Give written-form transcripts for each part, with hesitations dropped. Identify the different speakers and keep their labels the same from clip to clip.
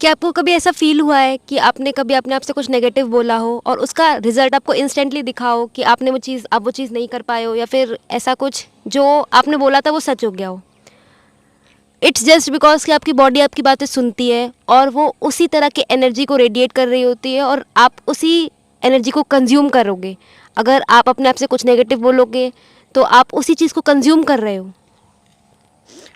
Speaker 1: क्या आपको कभी ऐसा फील हुआ है कि आपने कभी अपने आप से कुछ नेगेटिव बोला हो और उसका रिजल्ट आपको इंस्टेंटली दिखा हो कि आपने वो चीज़ नहीं कर पाए हो, या फिर ऐसा कुछ जो आपने बोला था वो सच हो गया हो? इट्स जस्ट बिकॉज कि आपकी बॉडी आपकी बातें सुनती है और वो उसी तरह की एनर्जी को रेडिएट कर रही होती है और आप उसी एनर्जी को कंज्यूम करोगे। अगर आप अपने आप से कुछ नेगेटिव बोलोगे तो आप उसी चीज़ को कंज्यूम कर रहे हो।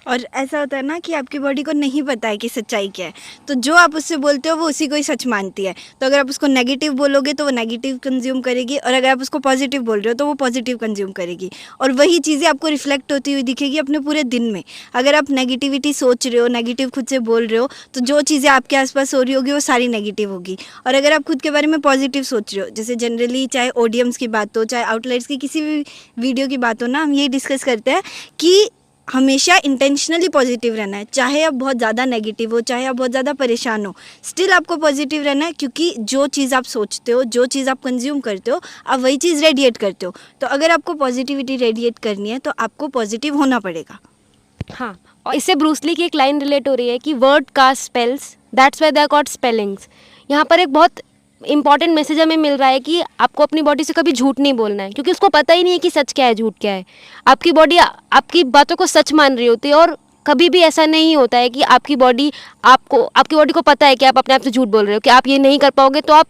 Speaker 2: और ऐसा होता है ना कि आपकी बॉडी को नहीं पता है कि सच्चाई क्या है, तो जो आप उससे बोलते हो वो उसी को ही सच मानती है। तो अगर आप उसको नेगेटिव बोलोगे तो वो नेगेटिव कंज्यूम करेगी, और अगर आप उसको पॉजिटिव बोल रहे हो तो वो पॉजिटिव कंज्यूम करेगी। और वही चीज़ें आपको रिफ्लेक्ट होती हुई दिखेगी अपने पूरे दिन में। अगर आप नेगेटिविटी सोच रहे हो, नेगेटिव खुद से बोल रहे हो, तो जो चीज़ें आपके आसपास हो रही होगी वो सारी नेगेटिव होगी। और अगर आप खुद के बारे में पॉजिटिव सोच रहे हो, जैसे जनरली चाहे ऑडियंस की बात हो, चाहे आउटलाइट्स की किसी भी वीडियो की बात हो ना, हम यही डिस्कस करते हैं कि हमेशा इंटेंशनली पॉजिटिव रहना है। चाहे आप बहुत ज़्यादा नेगेटिव हो, चाहे आप बहुत ज़्यादा परेशान हो, स्टिल आपको पॉजिटिव रहना है, क्योंकि जो चीज़ आप सोचते हो, जो चीज़ आप कंज्यूम करते हो, आप वही चीज़ रेडिएट करते हो। तो अगर आपको पॉजिटिविटी रेडिएट करनी है तो आपको पॉजिटिव होना पड़ेगा।
Speaker 1: हाँ, और इससे ब्रूसली की एक लाइन रिलेट हो रही है कि word cast spells, that's why they are called spellings. यहाँ पर एक बहुत इंपॉर्टेंट मैसेज हमें मिल रहा है कि आपको अपनी बॉडी से कभी झूठ नहीं बोलना है, क्योंकि उसको पता ही नहीं है कि सच क्या है, झूठ क्या है। आपकी बॉडी आपकी बातों को सच मान रही होती है, और कभी भी ऐसा नहीं होता है कि आपकी बॉडी को पता है कि आप अपने आप से झूठ बोल रहे हो, कि आप ये नहीं कर पाओगे तो आप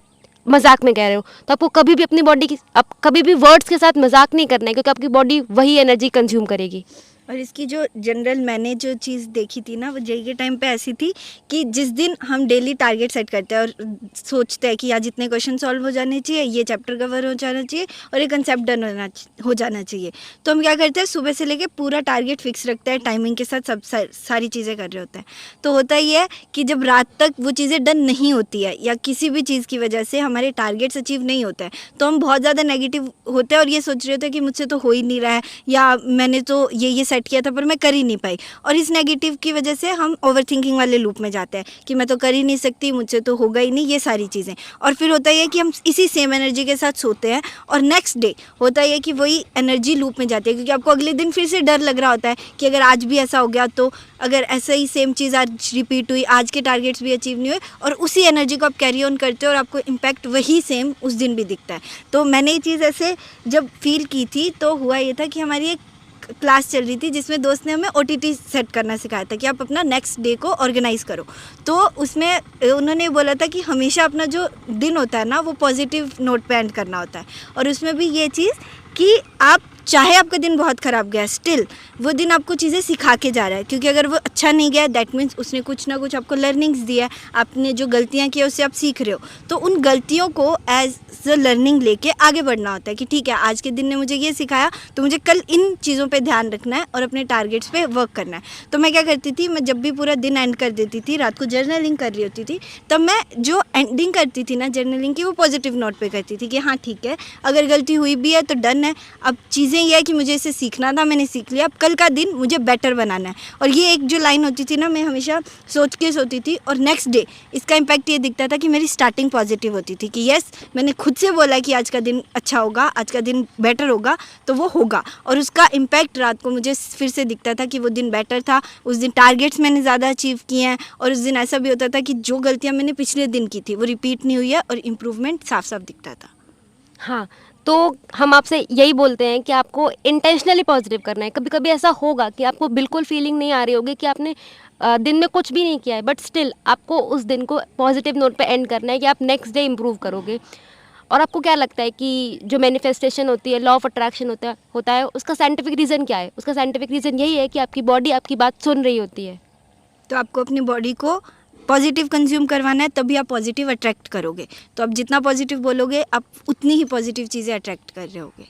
Speaker 1: मजाक में कह रहे हो। तो आपको कभी भी अपनी बॉडी की कभी भी वर्ड्स के साथ मजाक नहीं करना है, क्योंकि आपकी बॉडी वही एनर्जी कंज्यूम करेगी।
Speaker 2: और इसकी जो जनरल मैंने जो चीज़ देखी थी ना, वो जेई के टाइम पे ऐसी थी कि जिस दिन हम डेली टारगेट सेट करते हैं और सोचते हैं कि आज इतने क्वेश्चन सॉल्व हो जाने चाहिए, ये चैप्टर कवर हो जाना चाहिए और ये कंसेप्ट डन हो जाना चाहिए, तो हम क्या करते हैं, सुबह से लेके पूरा टारगेट फिक्स रखते हैं, टाइमिंग के साथ सब सारी चीज़ें कर रहे होते हैं। तो होता ही है कि जब रात तक वो चीज़ें डन नहीं होती है या किसी भी चीज़ की वजह से हमारे टारगेट्स अचीव नहीं होते हैं, तो हम बहुत ज़्यादा नेगेटिव होते हैं और ये सोच रहे होते हैं कि मुझसे तो हो ही नहीं रहा है, या मैंने तो ये सेट किया था पर मैं कर ही नहीं पाई। और इस नेगेटिव की वजह से हम ओवरथिंकिंग वाले लूप में जाते हैं कि मैं तो कर ही नहीं सकती, मुझसे तो होगा ही नहीं, ये सारी चीज़ें। और फिर होता ही है कि हम इसी सेम एनर्जी के साथ सोते हैं और नेक्स्ट डे होता ही है कि वही एनर्जी लूप में जाती है, क्योंकि आपको अगले दिन फिर से डर लग रहा होता है कि अगर आज भी ऐसा हो गया, तो अगर ऐसा ही सेम चीज़ आज रिपीट हुई, आज के टारगेट्स भी अचीव नहीं हुए, और उसी एनर्जी को आप कैरी ऑन करते हो और आपको इम्पैक्ट वही सेम उस दिन भी दिखता है। तो मैंने ये चीज़ ऐसे जब फील की थी, तो हुआ ये था कि हमारी एक क्लास चल रही थी जिसमें दोस्त ने हमें ओटीटी सेट करना सिखाया था कि आप अपना नेक्स्ट डे को ऑर्गेनाइज़ करो। तो उसमें उन्होंने बोला था कि हमेशा अपना जो दिन होता है ना, वो पॉजिटिव नोट पे एंड करना होता है। और उसमें भी ये चीज़ कि आप चाहे आपका दिन बहुत ख़राब गया, स्टिल वो दिन आपको चीज़ें सिखा के जा रहा है, क्योंकि अगर वो अच्छा नहीं गया, दैट मीन्स उसने कुछ ना कुछ आपको लर्निंग्स दिया है, आपने जो गलतियाँ की उससे आप सीख रहे हो। तो उन गलतियों को एज अ लर्निंग लेके आगे बढ़ना होता है कि ठीक है, आज के दिन ने मुझे ये सिखाया, तो मुझे कल इन चीज़ों पे ध्यान रखना है और अपने टारगेट्स पे वर्क करना है। तो मैं क्या करती थी, मैं जब भी पूरा दिन एंड कर देती थी, रात को जर्नलिंग कर रही होती थी, तब मैं जो एंडिंग करती थी ना जर्नलिंग की, वो पॉजिटिव नोट पे करती थी कि हाँ ठीक है, अगर गलती हुई भी है तो डन है, अब चीज़ें ये है कि मुझे इसे सीखना था, मैंने सीख लिया, अब कल का दिन मुझे बेटर बनाना है। और ये एक जो लाइन होती थी ना, मैं हमेशा सोच के सोती थी, और नेक्स्ट डे इसका इम्पैक्ट ये दिखता था कि मेरी स्टार्टिंग पॉजिटिव होती थी कि यस, मैंने खुद से बोला कि आज का दिन अच्छा होगा, आज का दिन बेटर होगा, तो वो होगा। और उसका इम्पैक्ट रात को मुझे फिर से दिखता था कि वो दिन बेटर था, उस दिन टारगेट्स मैंने ज़्यादा अचीव किए हैं, और उस दिन ऐसा भी होता था कि जो गलतियाँ मैंने पिछले दिन की थी वो रिपीट नहीं हुई है और इम्प्रूवमेंट साफ साफ दिखता था।
Speaker 1: हाँ, तो हम आपसे यही बोलते हैं कि आपको इंटेंशनली पॉजिटिव करना है। कभी कभी ऐसा होगा कि आपको बिल्कुल फीलिंग नहीं आ रही होगी कि आपने दिन में कुछ भी नहीं किया है, बट स्टिल आपको उस दिन को पॉजिटिव नोट पे एंड करना है कि आप नेक्स्ट डे इम्प्रूव करोगे। और आपको क्या लगता है कि जो मैनिफेस्टेशन होती है, लॉ ऑफ अट्रैक्शन होता है, उसका साइंटिफिक रीज़न क्या है? उसका साइंटिफिक रीज़न यही है कि आपकी बॉडी आपकी बात सुन रही होती है।
Speaker 2: तो आपको अपनी बॉडी को पॉजिटिव कंज्यूम करवाना है, तभी आप पॉजिटिव अट्रैक्ट करोगे। तो आप जितना पॉजिटिव बोलोगे, आप उतनी ही पॉजिटिव चीज़ें अट्रैक्ट कर रहे होगे।